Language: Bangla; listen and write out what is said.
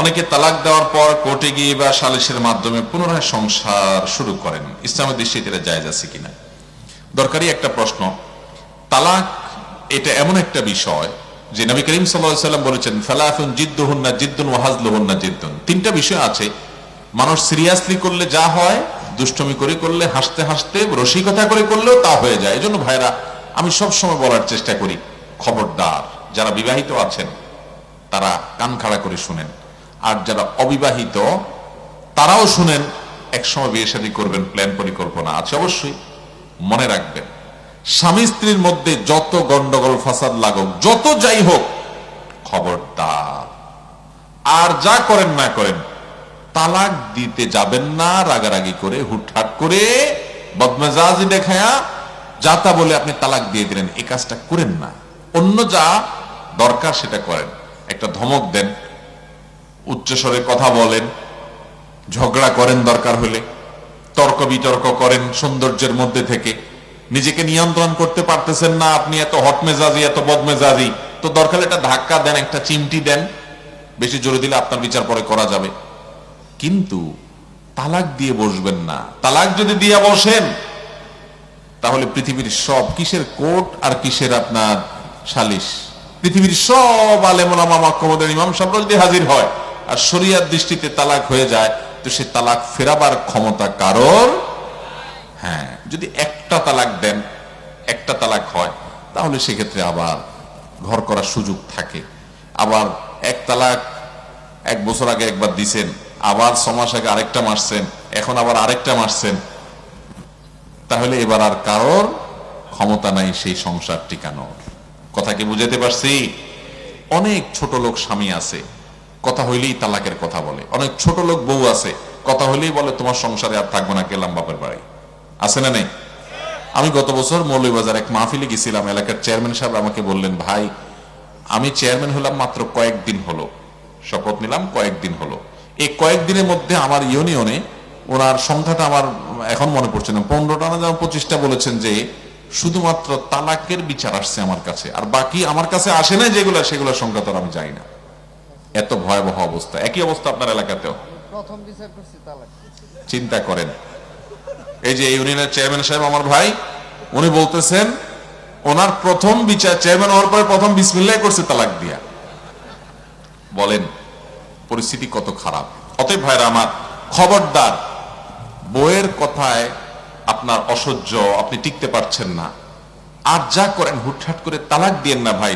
অনেকে তালাক দেওয়ার পর কোর্টে গিয়ে বা সালিশের মাধ্যমে পুনরায় সংসার শুরু করেন, ইসলামের দৃষ্টিতে এটা জায়েজ আছে কিনা? দরকারি একটা প্রশ্ন। তালাক এটা এমন একটা বিষয় যে নবী করিম সাল্লাল্লাহু আলাইহি ওয়াসাল্লাম বলেছেন, ফালাতুন জিদ্দুহুন্না জিদ্দুন ওয়া হাজলুহুন্না জিদ্দুন। তিনটা বিষয় আছে, মানুষ সিরিয়াসলি করলে যা হয়, দুষ্টমি করে করলে, হাসতে হাসতে রসিকতা করে করলেও তা হয়ে যায়। এজন্য ভাইরা, আমি সব সময় বলার চেষ্টা করি, খবরদার যারা বিবাহিত আছেন তারা কান খাড়া করে শুনেন, আর যারা অবিবাহিত তারাও শুনেন। একসময় বিয়ে শাদী করবেন, প্ল্যান পরিকল্পনা আছে অবশ্যই। মনে রাখবেন, স্বামী স্ত্রীর মধ্যে যত গন্ডগোল ফাসাদ লাগুক, যত যাই হোক, খবরদার আর যা করেন না করেন, তালাক দিতে যাবেন না রাগারাগি করে, হুটহাট করে, বদমেজাজি দেখায়া যা তা বলে আপনি তালাক দিয়ে দিলেন, এই কাজটা করেন না। অন্য যা দরকার সেটা করেন। একটা ধমক দেন, উচ্চস্বরে কথা বলেন, ঝগড়া করেন, দরকার হলে তর্ক বিতর্ক করেন সৌন্দর্যের মধ্যে থেকে। নিজেকে নিয়ন্ত্রণ করতে পারতেছেন না, আপনি এত হট মেজাজি, এত বদমেজাজি, তো দরকার একটা ধাক্কা দেন, একটা চিমটি দেন। বেশি জোরে দিলে আপনার বিচার পরে করা যাবে, কিন্তু তালাক দিয়ে বসবেন না। তালাক যদি দিয়ে বসেন তাহলে পৃথিবীর সব, কিসের কোর্ট আর কিসের আপনার সালিশ, পৃথিবীর সব আলেম ওলামা মাহকামাদের ইমাম সাহেবরা যদি হাজির হয় আর শরিয়ার দৃষ্টিতে তালাক হয়ে যায়, তো সে তালাক ফেরাবার ক্ষমতা কারোর। হ্যাঁ, যদি একটা তালাক দেন, একটা তালাক হয়, তাহলে সেক্ষেত্রে আবার ঘর করার সুযোগ থাকে। আবার এক তালাক 1 বছর আগে একবার দিছেন, আবার 6 মাস আগে আরেকটা মারছেন, এখন আবার আরেকটা মারছেন, তাহলে এবার আর কারোর ক্ষমতা নাই সেই সংসার টিকানোর। কথা কি বুঝাতে পারছি? অনেক ছোট লোক স্বামী আছে, কথা হইলেই তালাকের কথা বলে। অনেক ছোট লোক বউ আছে, কথা হইলেই বলে তোমার সংসারে আর থাকবো না, গেলাম বাপের বাড়ি। আছে না নেই? আমি গত বছর মৌলভীবাজার এক মাহফিলে গেছিলাম, এলাকার চেয়ারম্যান সাহেব আমাকে বললেন, ভাই আমি চেয়ারম্যান হলাম মাত্র কয়েকদিন হলো, শপথ নিলাম কয়েকদিন হলো, এই কয়েকদিনের মধ্যে আমার ইউনিয়নে, ওনার সংখ্যাটা আমার এখন মনে পড়ছে না, 15টা না যেন 25টা বলেছেন যে শুধুমাত্র তালাকের বিচার আসছে আমার কাছে, আর বাকি আমার কাছে আসে না যেগুলো, সেগুলোর সংখ্যা তো আমি জানি না। এত ভয়াবহ অবস্থা। একই অবস্থা আপনার এলাকাতেও? প্রথম বিচার করছি তালাক। চিন্তা করেন, এই যে ইউনিয়নের চেয়ারম্যান সাহেব আমার ভাই, উনি বলতেছেন ওনার প্রথম বিচার, চেয়ারম্যান হওয়ার পরে প্রথম বিসমিল্লাহ করছে তালাক দিয়া। বলেন পরিস্থিতি কত খারাপ। অতএব ভাইরা আমার, খবরদার, বউয়ের কথায় আপনার অসহ্য, আপনি টিকতে পারছেন না, আর যা করেন হুটহাট করে তালাক দিয়েন না ভাই।